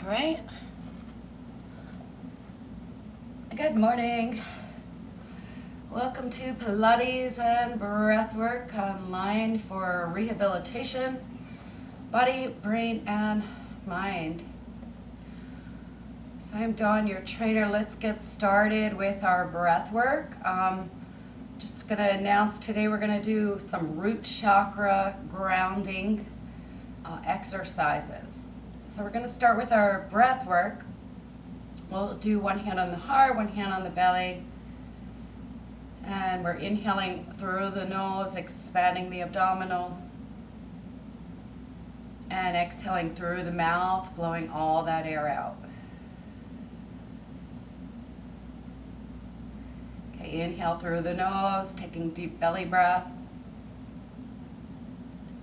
All right. Good morning. Welcome to Pilates and Breathwork Online for rehabilitation, body, brain, and mind. So I'm Dawn, your trainer. Let's get started with our breath work. Just going to announce today we're going to do some root chakra grounding exercises. So we're going to start with our breath work. We'll do one hand on the heart, one hand on the belly. And we're inhaling through the nose, expanding the abdominals. And exhaling through the mouth, blowing all that air out. Okay, inhale through the nose, taking deep belly breath.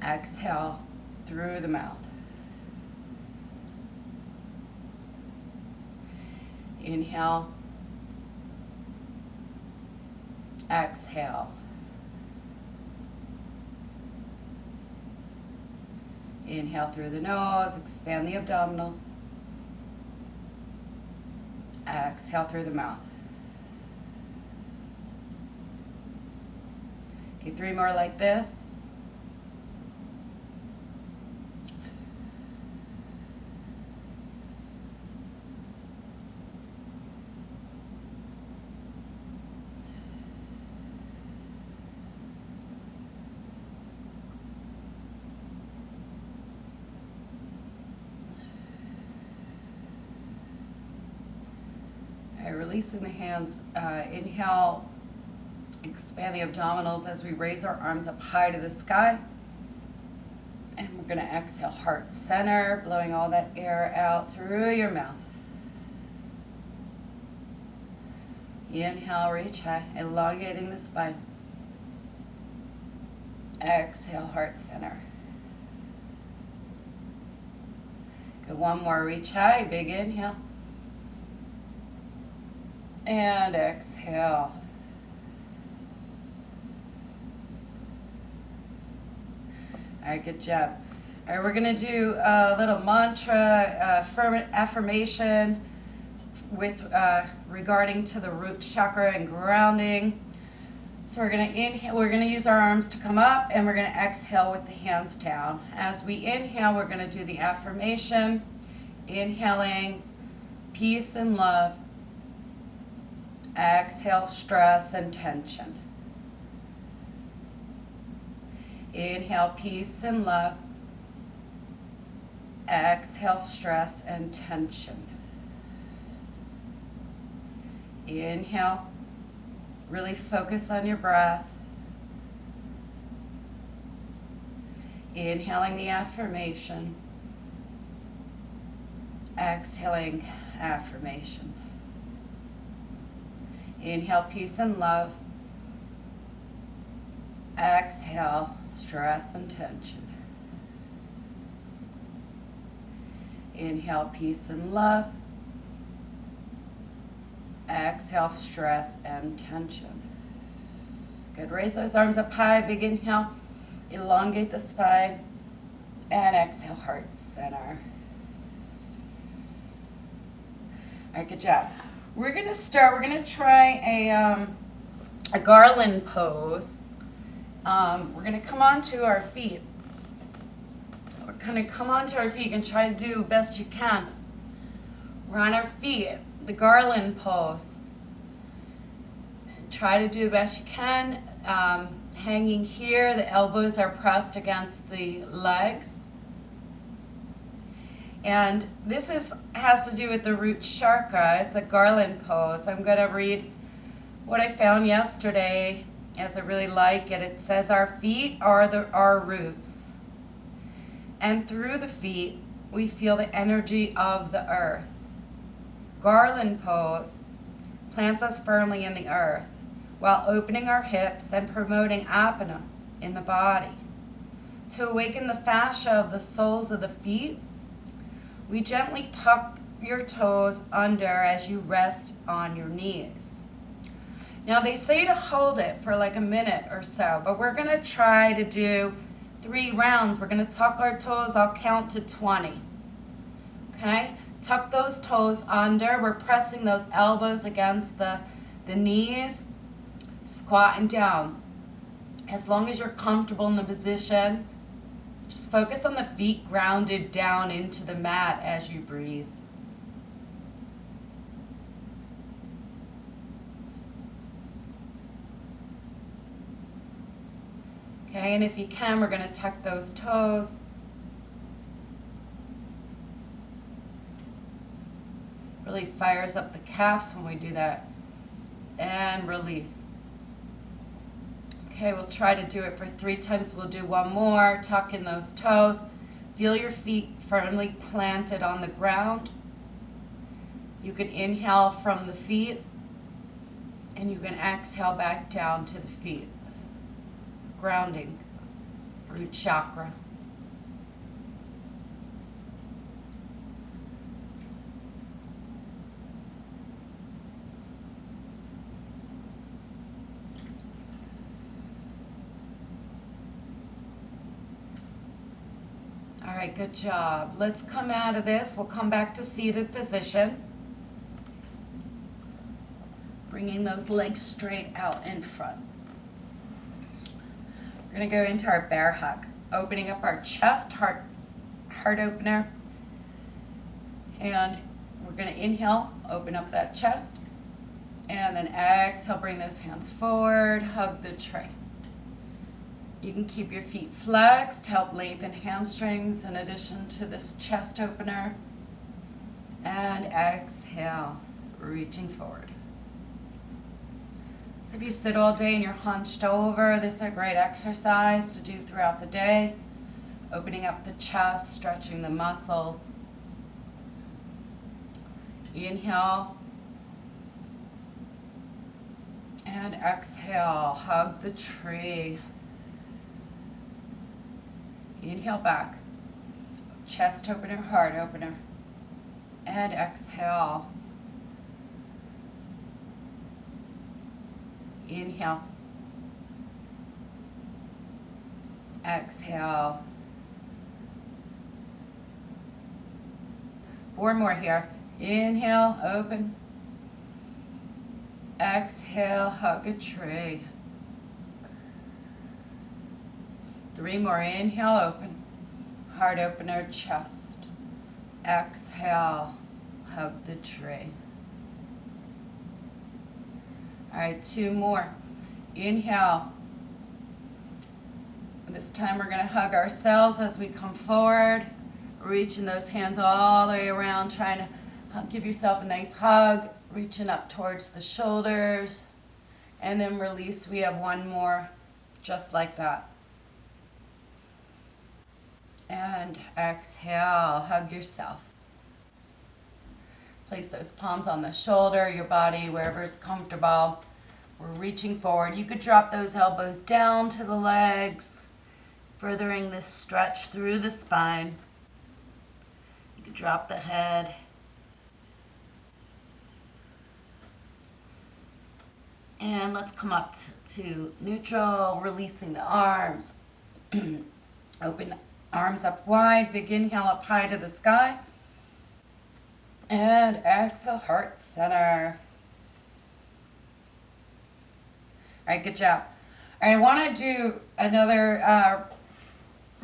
Exhale through the mouth. Inhale. Exhale. Inhale through the nose, expand the abdominals. Exhale through the mouth. Okay, 3 more like this. Releasing the hands, inhale, expand the abdominals as we raise our arms up high to the sky. And we're going to exhale, heart center, blowing all that air out through your mouth. Inhale, reach high, elongating the spine. Exhale, heart center. Good, one more, reach high, big inhale. And exhale. All right, good job. All right, we're going to do a little mantra, affirmation with regarding to the root chakra and grounding. So we're going to inhale. We're going to use our arms to come up, and we're going to exhale with the hands down. As we inhale, we're going to do the affirmation, inhaling peace and love. Exhale, stress and tension. Inhale, peace and love. Exhale, stress and tension. Inhale, really focus on your breath. Inhaling the affirmation. Exhaling affirmation. Inhale, peace and love. Exhale, stress and tension. Inhale, peace and love. Exhale, stress and tension. Good, raise those arms up high, big inhale. Elongate the spine. And exhale, heart center. All right, good job. We're going to try a garland pose. We're going to come onto our feet. We're going to come onto our feet and try to do best you can. We're on our feet, the garland pose. Try to do the best you can. Hanging here, the elbows are pressed against the legs. And this has to do with the root chakra. It's a garland pose. I'm going to read what I found yesterday, as I really like it. It says, our feet are our roots. And through the feet, we feel the energy of the earth. Garland pose plants us firmly in the earth while opening our hips and promoting apana in the body. To awaken the fascia of the soles of the feet, we gently tuck your toes under as you rest on your knees. Now they say to hold it for like a minute or so, but we're going to try to do 3 rounds. We're going to tuck our toes. I'll count to 20. Okay? Tuck those toes under. We're pressing those elbows against the knees, squatting down. As long as you're comfortable in the position, just focus on the feet grounded down into the mat as you breathe. Okay, and if you can, we're going to tuck those toes. Really fires up the calves when we do that. And release. Okay, we'll try to do it for 3 times. We'll do one more. Tuck in those toes. Feel your feet firmly planted on the ground. You can inhale from the feet, and you can exhale back down to the feet. Grounding, root chakra. All right, good job. Let's come out of this. We'll come back to seated position. Bringing those legs straight out in front. We're going to go into our bear hug. Opening up our chest, heart opener. And we're going to inhale, open up that chest. And then exhale, bring those hands forward, hug the tray. You can keep your feet flexed, help lengthen hamstrings in addition to this chest opener. And exhale, reaching forward. So if you sit all day and you're hunched over, this is a great exercise to do throughout the day. Opening up the chest, stretching the muscles. Inhale. And exhale, hug the tree. Inhale back, chest opener, heart opener, and exhale. Inhale. Exhale. 4 more here. Inhale, open. Exhale, hug a tree. 3 more. Inhale, open. Heart opener, chest. Exhale, hug the tree. All right, 2 more. Inhale. This time we're going to hug ourselves as we come forward. Reaching those hands all the way around, trying to give yourself a nice hug. Reaching up towards the shoulders. And then release. We have 1 more, just like that. And exhale, hug yourself. Place those palms on the shoulder, your body, wherever is comfortable. We're reaching forward. You could drop those elbows down to the legs, furthering this stretch through the spine. You could drop the head. And let's come up to neutral, releasing the arms. Open arms up wide, big inhale up high to the sky. And exhale, heart center. All right, good job. All right, I want to do another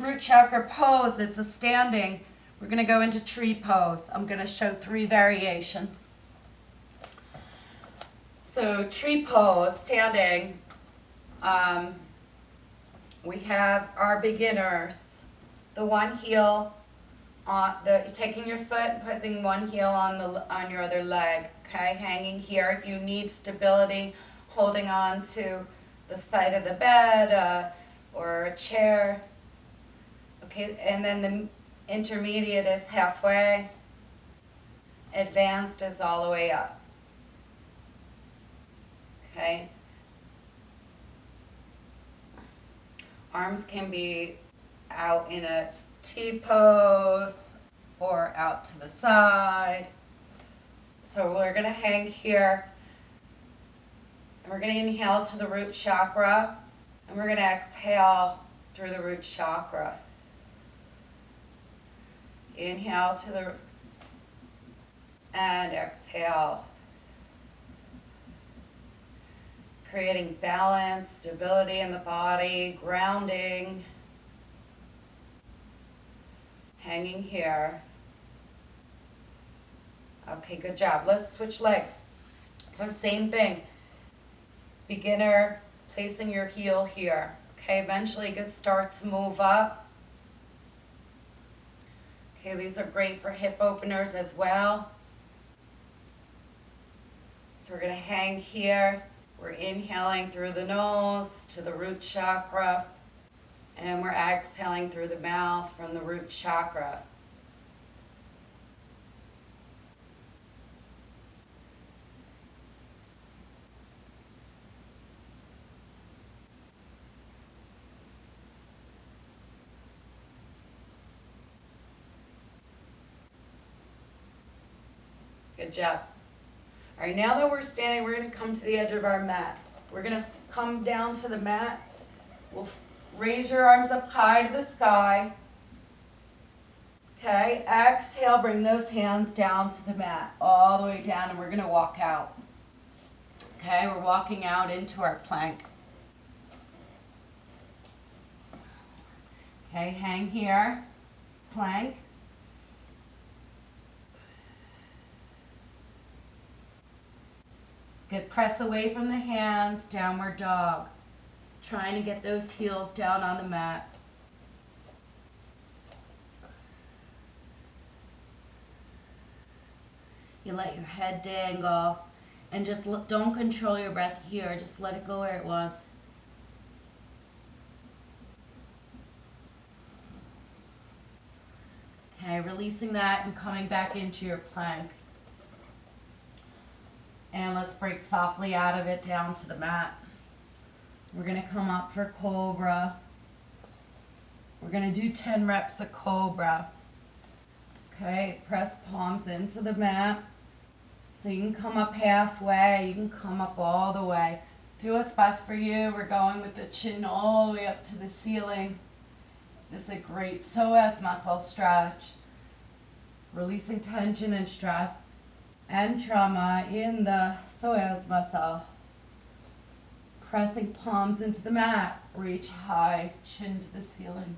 root chakra pose. It's a standing. We're going to go into tree pose. I'm going to show 3 variations. So tree pose, standing. We have our beginners. The one heel on taking your foot and putting one heel on your other leg, okay? Hanging here. If you need stability, holding on to the side of the bed or a chair. Okay, and then the intermediate is halfway. Advanced is all the way up. Okay? Arms can be out in a T pose or out to the side. So we're going to hang here. And we're going to inhale to the root chakra. And we're going to exhale through the root chakra. Inhale to the And exhale. Creating balance, stability in the body, grounding. Hanging here. Okay, good job. Let's switch legs. So same thing. Beginner, placing your heel here. Okay, eventually you can start to move up. Okay, these are great for hip openers as well. So we're going to hang here. We're inhaling through the nose to the root chakra. And we're exhaling through the mouth from the root chakra. Good job. All right, now that we're standing, we're going to come to the edge of our mat. We're going to come down to the mat. We'll raise your arms up high to the sky. Okay, exhale, bring those hands down to the mat, all the way down, and we're going to walk out. Okay, we're walking out into our plank. Okay, hang here, plank. Good, press away from the hands, downward dog. Trying to get those heels down on the mat. You let your head dangle and just don't control your breath here. Just let it go where it was. Okay, releasing that and coming back into your plank. And let's break softly out of it down to the mat. We're going to come up for cobra. We're going to do 10 reps of cobra. Okay, press palms into the mat. So you can come up halfway, you can come up all the way. Do what's best for you. We're going with the chin all the way up to the ceiling. This is a great psoas muscle stretch. Releasing tension and stress and trauma in the psoas muscle. Pressing palms into the mat. Reach high, chin to the ceiling.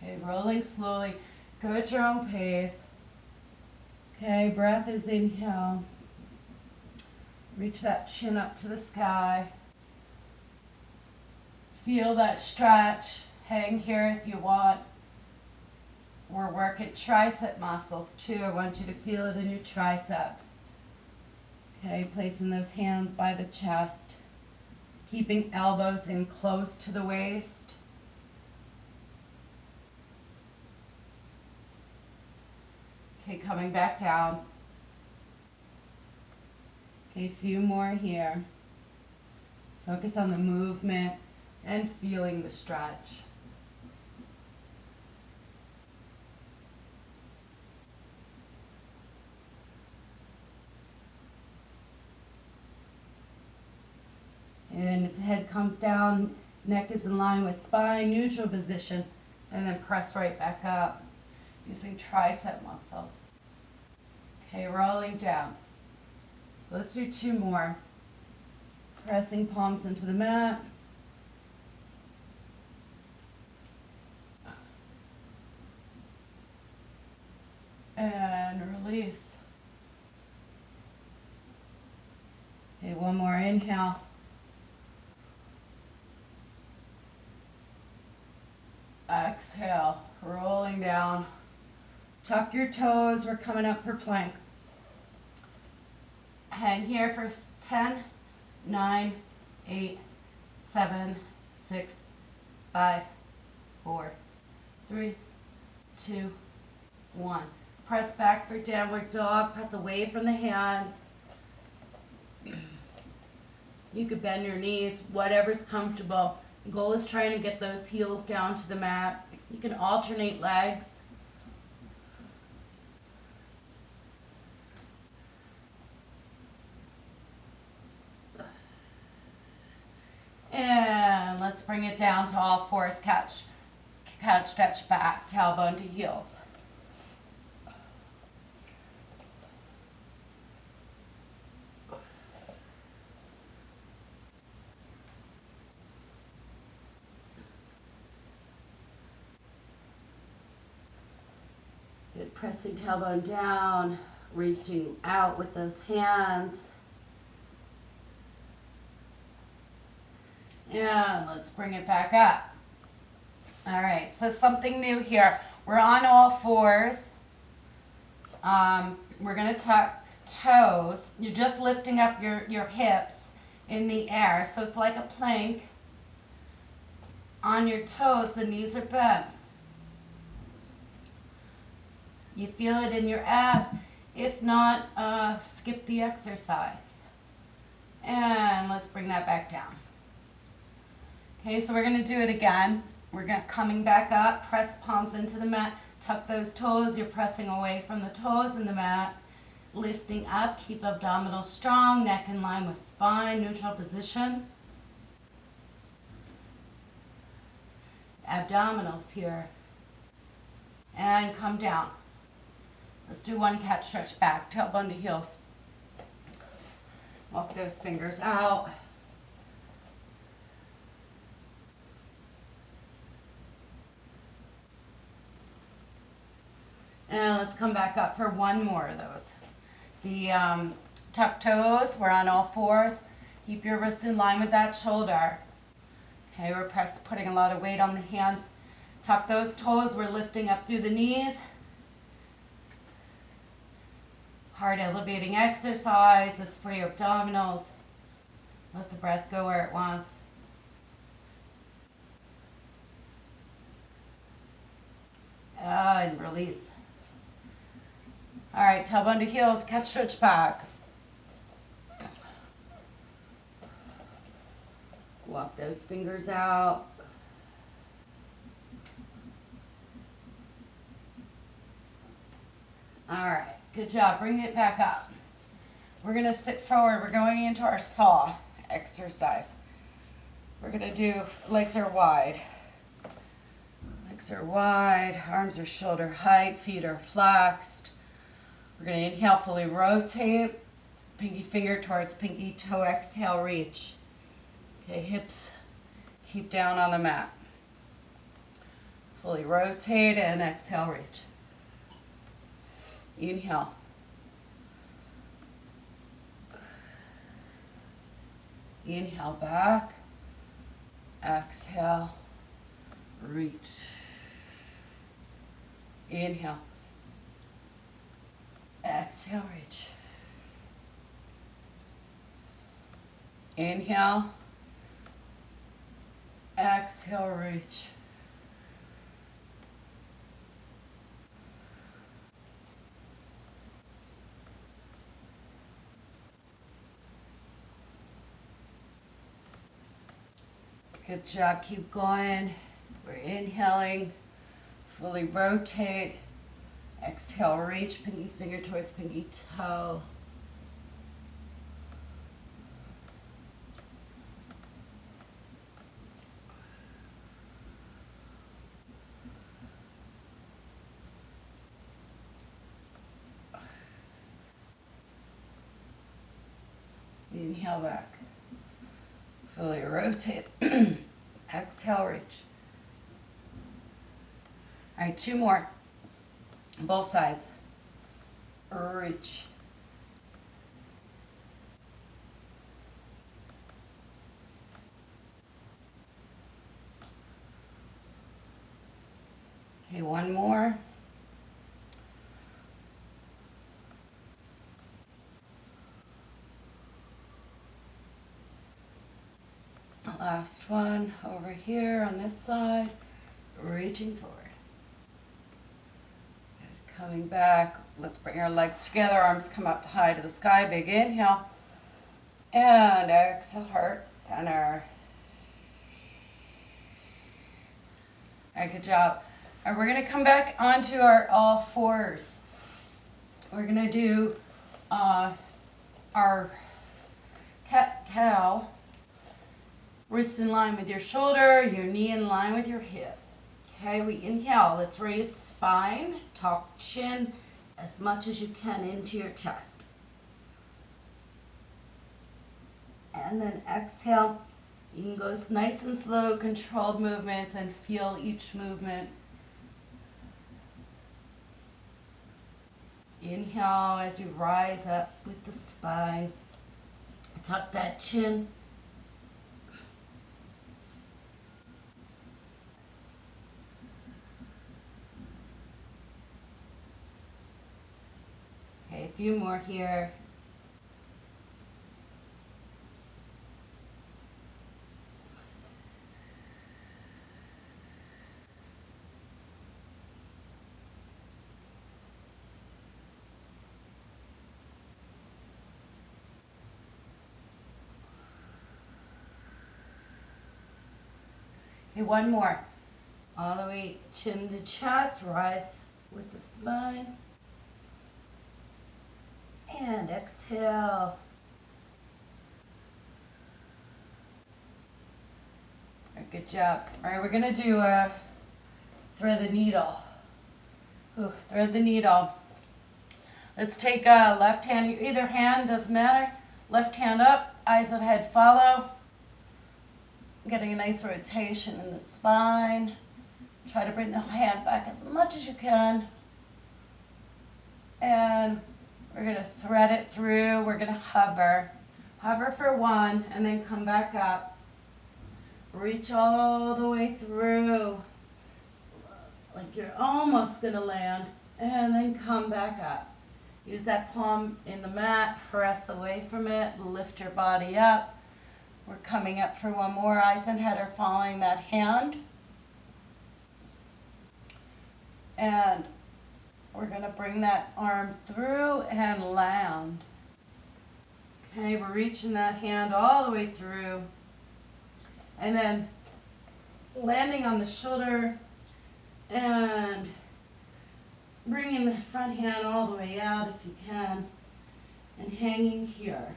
Okay, rolling slowly. Go at your own pace. Okay, breath is inhale. Reach that chin up to the sky. Feel that stretch. Hang here if you want. We're working tricep muscles too. I want you to feel it in your triceps. Okay, placing those hands by the chest. Keeping elbows in close to the waist. Okay, coming back down. Okay, a few more here. Focus on the movement and feeling the stretch. And if the head comes down, neck is in line with spine, neutral position, and then press right back up using tricep muscles. Okay, rolling down. Let's do 2 more. Pressing palms into the mat. And release. Okay, one more inhale. Exhale, rolling down. Tuck your toes, we're coming up for plank. Hang here for 10, 9, 8, 7, 6, 5, 4, 3, 2, 1. Press back for downward dog, press away from the hands. You could bend your knees, whatever's comfortable. The goal is trying to get those heels down to the mat. You can alternate legs. And let's bring it down to all fours, couch stretch back, tailbone to heels. Good, pressing tailbone down, reaching out with those hands. And let's bring it back up. All right, so something new here. We're on all fours. We're going to tuck toes. You're just lifting up your hips in the air. So it's like a plank. On your toes, the knees are bent. You feel it in your abs. If not, skip the exercise. And let's bring that back down. Okay, so we're going to do it again. We're coming back up, press palms into the mat, tuck those toes. You're pressing away from the toes in the mat. Lifting up, keep abdominals strong, neck in line with spine, neutral position. Abdominals here. And come down. Let's do one cat stretch back, tailbone to heels. Walk those fingers out. And let's come back up for one more of those. The tuck toes, we're on all fours. Keep your wrist in line with that shoulder. Okay, we're putting a lot of weight on the hands. Tuck those toes, we're lifting up through the knees. Heart elevating exercise, let's free your abdominals. Let the breath go where it wants. And release. All right, tailbone to heels, cat stretch back. Walk those fingers out. All right, good job. Bring it back up. We're going to sit forward. We're going into our saw exercise. We're going to do legs are wide. Legs are wide, arms are shoulder height, feet are flexed. We're going to inhale, fully rotate, pinky finger towards pinky toe, exhale, reach. Okay, hips keep down on the mat. Fully rotate and exhale, reach. Inhale. Inhale back. Exhale, reach. Inhale. Exhale, reach. Inhale. Exhale, reach. Good job, keep going. We're inhaling, fully rotate. Exhale, reach, pinky finger towards pinky toe. Inhale back. Fully rotate. Exhale, reach. All right, two more. Both sides. Reach. Okay, one more. Last one over here on this side, reaching forward. Good. Coming back, let's bring our legs together, arms come up high to the sky, big inhale, and exhale, heart center. All right, good job. All right, we're gonna come back onto our all fours. We're gonna do our cat-cow. Wrist in line with your shoulder, your knee in line with your hip. Okay, we inhale. Let's raise spine, tuck chin as much as you can into your chest. And then exhale. You can go nice and slow, controlled movements, and feel each movement. Inhale as you rise up with the spine. Tuck that chin. Okay, a few more here. Okay, one more. All the way chin to chest, rise with the spine. And exhale. Good job. All right, we're going to do a thread the needle. Ooh, thread the needle. Let's take a left hand, either hand, doesn't matter. Left hand up, eyes and head follow. Getting a nice rotation in the spine. Try to bring the hand back as much as you can. And we're going to thread it through. We're going to hover. Hover for one and then come back up. Reach all the way through. Like you're almost going to land. And then come back up. Use that palm in the mat. Press away from it. Lift your body up. We're coming up for one more. Eyes and head are following that hand. And we're going to bring that arm through and land. Okay, we're reaching that hand all the way through. And then landing on the shoulder and bringing the front hand all the way out if you can. And hanging here.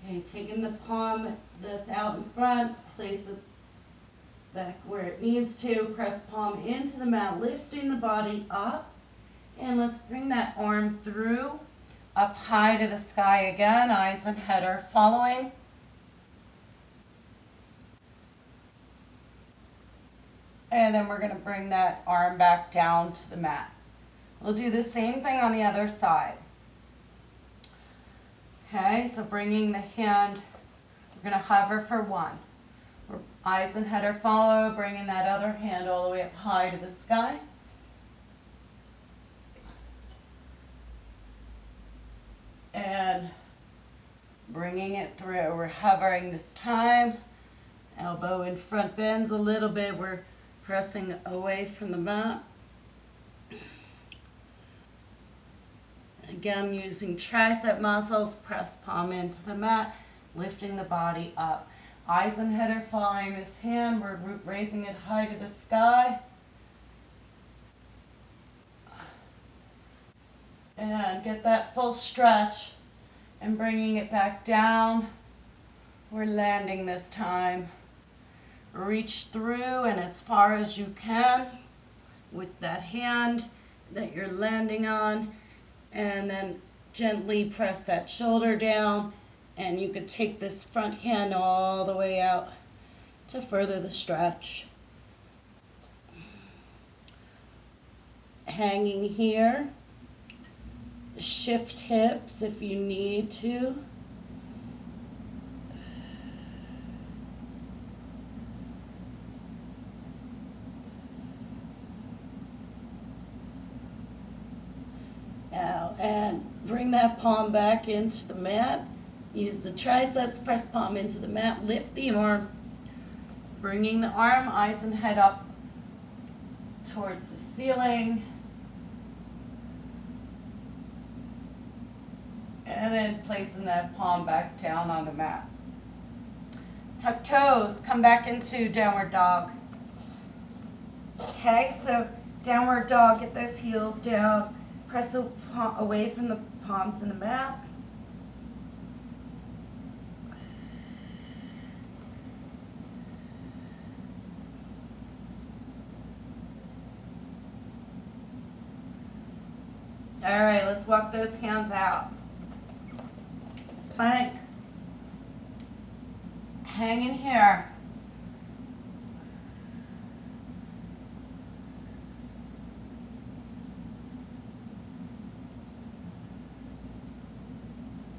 Okay, taking the palm that's out in front, place it back where it needs to. Press palm into the mat, lifting the body up. And let's bring that arm through, up high to the sky again. Eyes and head are following. And then we're going to bring that arm back down to the mat. We'll do the same thing on the other side. Okay, so bringing the hand, we're going to hover for one. Eyes and head are follow, bringing that other hand all the way up high to the sky. And bringing it through. We're hovering this time. Elbow in front bends a little bit. We're pressing away from the mat. Again, using tricep muscles, press palm into the mat, lifting the body up. Eyes and head are following this hand. We're raising it high to the sky. And get that full stretch and bringing it back down. We're landing this time. Reach through and as far as you can with that hand that you're landing on. And then gently press that shoulder down. And you could take this front hand all the way out to further the stretch. Hanging here. Shift hips if you need to. Now, and bring that palm back into the mat. Use the triceps, press palm into the mat, lift the arm. Bringing the arm, eyes and head up towards the ceiling. And then placing that palm back down on the mat. Tuck toes, come back into downward dog. Okay, so downward dog, get those heels down. Press away from the palms in the mat. All right, let's walk those hands out. plank. Hang in here.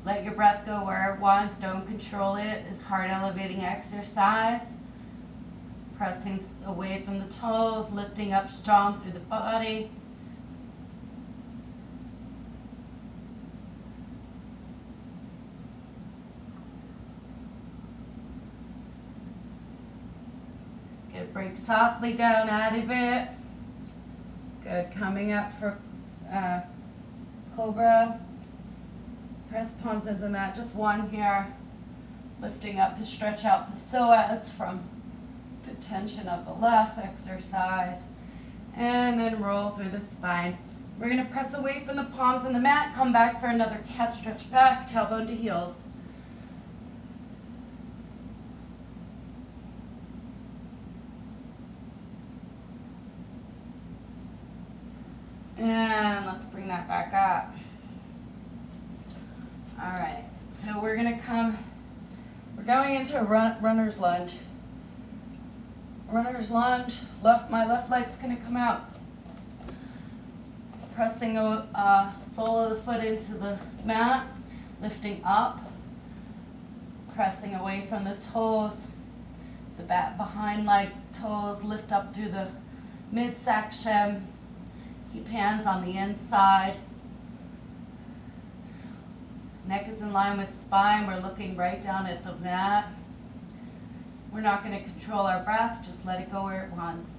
Let your breath go where it wants. Don't control it. It's heart elevating exercise. Pressing away from the toes, lifting up strong through the body. Good. Break softly down out of it. Good. Coming up for Cobra. Press palms into the mat. Just one here. Lifting up to stretch out the psoas from the tension of the last exercise. And then roll through the spine. We're going to press away from the palms on the mat. Come back for another cat stretch back, tailbone to heels. And let's bring that back up. All right, so we're going into a runner's lunge. Runner's lunge, my left leg's going to come out. Pressing sole of the foot into the mat, lifting up, pressing away from the toes, the back behind leg toes, lift up through the midsection. Keep hands on the inside. Neck is in line with spine. We're looking right down at the mat. We're not going to control our breath. Just let it go where it wants.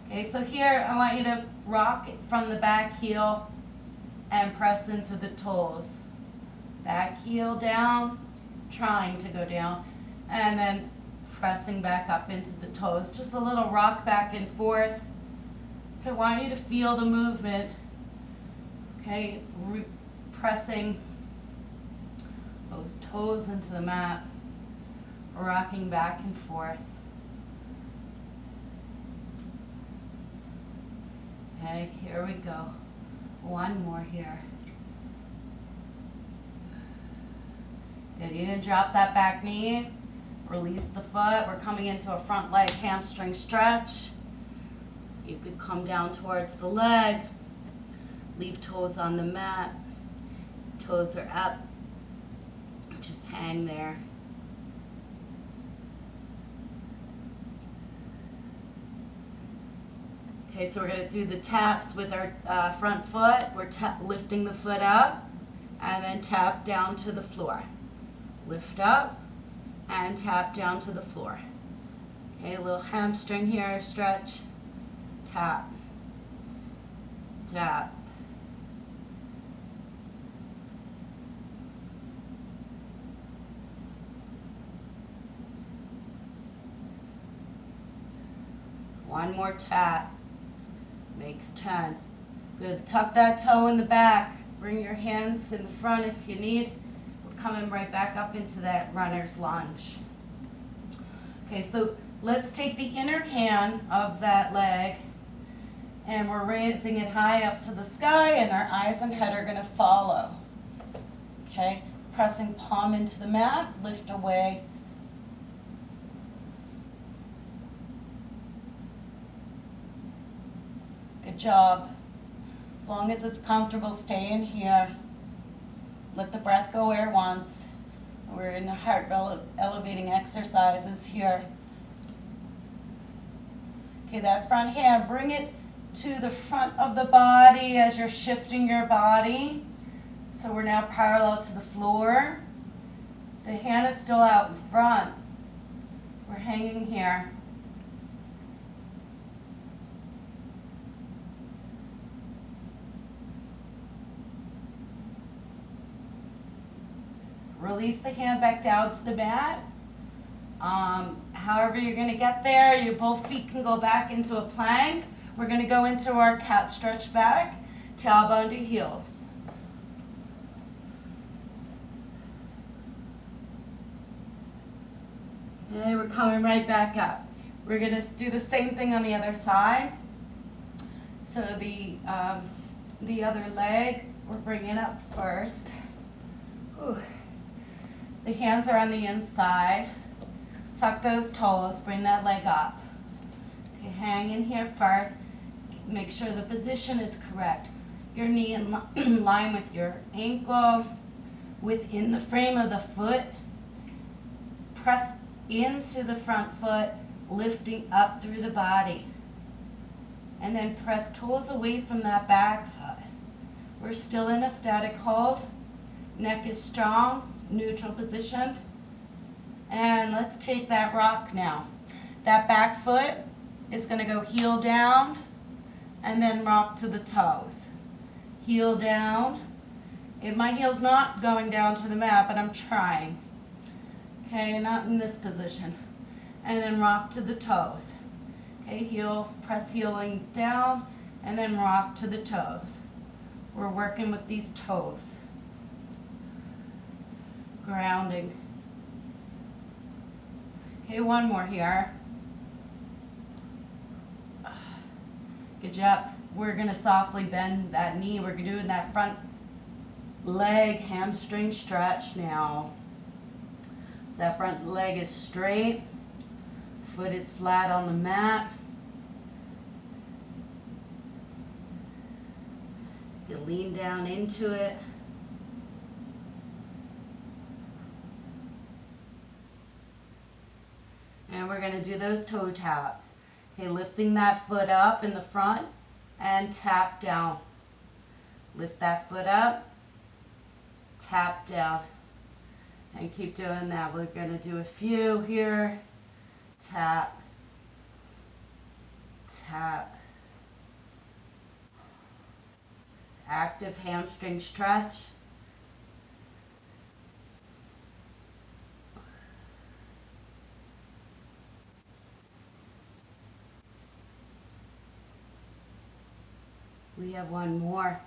Okay, so here I want you to rock from the back heel and press into the toes. Back heel down, trying to go down, and then pressing back up into the toes. Just a little rock back and forth. I want you to feel the movement. Okay, pressing those toes into the mat, rocking back and forth. Okay, here we go. One more here. Good, you're gonna drop that back knee, release the foot. We're coming into a front leg hamstring stretch. You could come down towards the leg, leave toes on the mat. Toes are up, just hang there. Okay, so we're going to do the taps with our front foot. We're lifting the foot up and then tap down to the floor. Lift up and tap down to the floor. Okay, a little hamstring here, stretch, tap, tap. One more tap. Makes 10. Good. Tuck that toe in the back. Bring your hands in the front if you need. We're coming right back up into that runner's lunge. Okay, so let's take the inner hand of that leg and we're raising it high up to the sky and our eyes and head are going to follow. Okay, pressing palm into the mat, lift away. Good job. As long as it's comfortable, stay in here. Let the breath go where it wants. We're in the heart elevating exercises here. Okay, that front hand, bring it to the front of the body as you're shifting your body. So we're now parallel to the floor. The hand is still out in front. We're hanging here. Release the hand back down to the mat. However you're going to get there, your both feet can go back into a plank. We're going to go into our cat stretch back, tailbone to heels. Okay, we're coming right back up. We're going to do the same thing on the other side. So the the other leg. We're bringing up first. Ooh. The hands are on the inside. Tuck those toes, bring that leg up. Okay, hang in here first. Make sure the position is correct. Your knee in line with your ankle, within the frame of the foot. Press into the front foot, lifting up through the body. And then press toes away from that back foot. We're still in a static hold. Neck is strong, neutral position. And let's take that rock now. That back foot is going to go heel down and then rock to the toes. Heel down. My heel's not going down to the mat, but I'm trying. Okay, not in this position. And then rock to the toes. Okay, heel, press heeling down, and then rock to the toes. We're working with these toes. Grounding. Okay, one more here. Good job. We're going to softly bend that knee. We're doing that front leg hamstring stretch now. That front leg is straight. Foot is flat on the mat. You lean down into it. And we're going to do those toe taps. Okay, lifting that foot up in the front and tap down. Lift that foot up, tap down. And keep doing that. We're going to do a few here. Tap, tap. Active hamstring stretch. We have one more.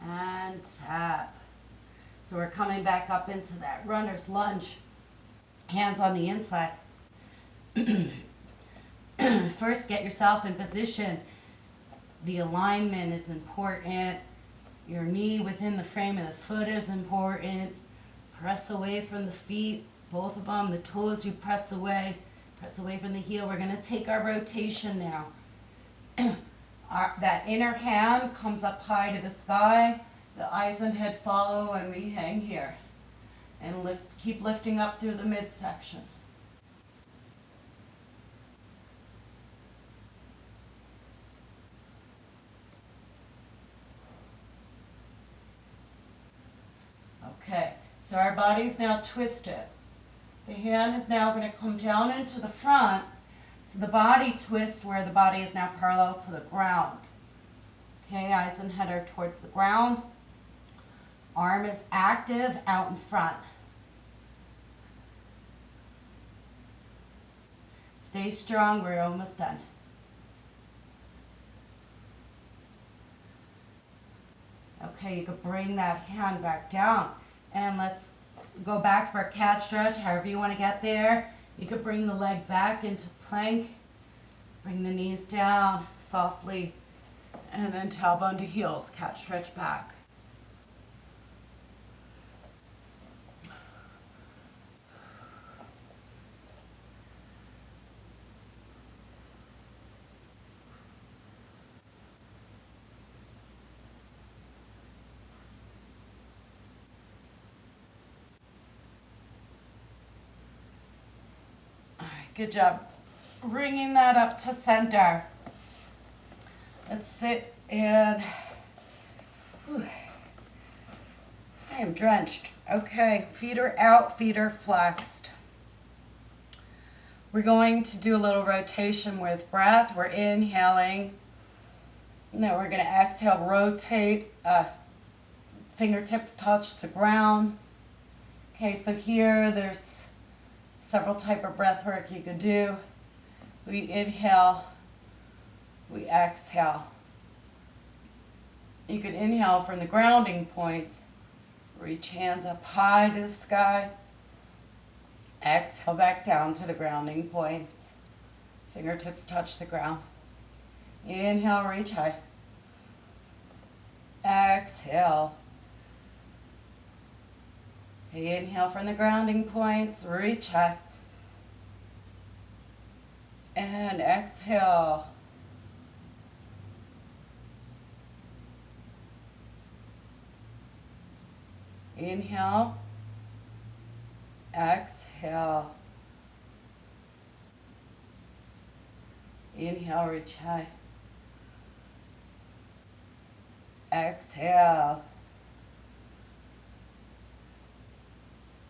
And tap. So we're coming back up into that runner's lunge. Hands on the inside. First, get yourself in position. The alignment is important. Your knee within the frame of the foot is important. Press away from the feet, both of them. The toes you press away from the heel. We're going to take our rotation now. That inner hand comes up high to the sky. The eyes and head follow, and we hang here. And keep lifting up through the midsection. Okay, so our body's now twisted. The hand is now going to come down into the front. So the body twists where the body is now parallel to the ground. Okay, eyes and head are towards the ground. Arm is active out in front. Stay strong, we're almost done. Okay, you could bring that hand back down. And let's go back for a cat stretch, however you want to get there. You could bring the leg back into plank. Bring the knees down softly. And then tailbone to heels, cat stretch back. Good job. Bringing that up to center. Let's sit and I am drenched. Okay, feet are out, feet are flexed. We're going to do a little rotation with breath. We're inhaling. Now we're going to exhale, rotate, fingertips touch the ground. Okay, so here there's several type of breath work you could do. We inhale, we exhale. You can inhale from the grounding point, reach hands up high to the sky. Exhale back down to the grounding points. Fingertips touch the ground. Inhale, reach high. exhale. Inhale from the grounding points, reach high. And exhale. Inhale. Exhale. Inhale, reach high. Exhale.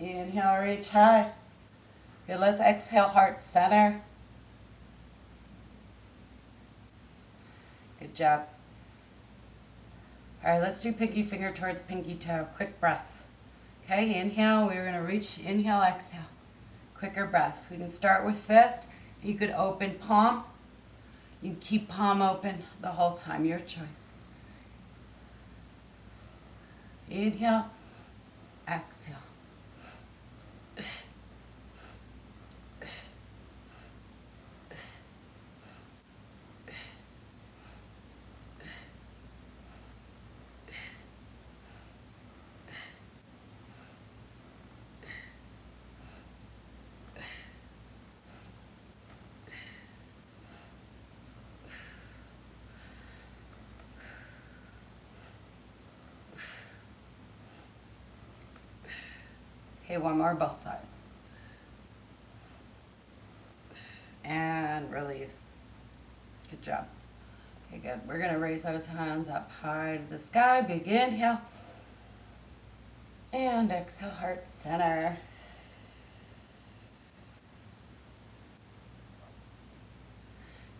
Inhale, reach high. Good, let's exhale, heart center. Good job. All right, let's do pinky finger towards pinky toe. Quick breaths. Okay, inhale, we're gonna reach, inhale, exhale. Quicker breaths. We can start with fist. You could open palm. You can keep palm open the whole time, your choice. Inhale, exhale. Okay, one more, both sides. And release. Good job. Okay, good. We're going to raise those hands up high to the sky. Big inhale. And exhale, heart center.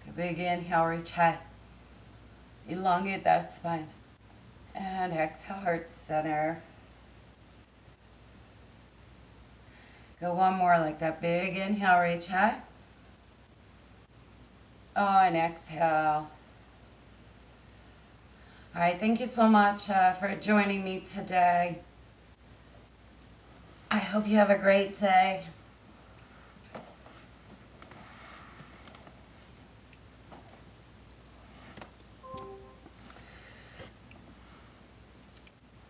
Good, big inhale, reach high. Elongate that spine. And exhale, heart center. Go one more like that. Big inhale, reach high. Oh, and exhale. All right, thank you so much for joining me today. I hope you have a great day.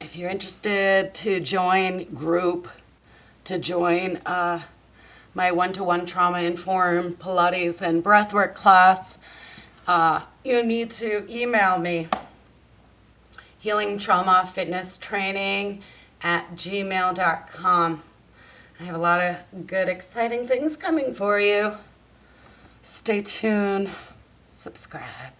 If you're interested to join my one-to-one trauma-informed Pilates and breathwork class, you need to email me, healingtraumafitnesstraining@gmail.com. I have a lot of good, exciting things coming for you. Stay tuned. Subscribe.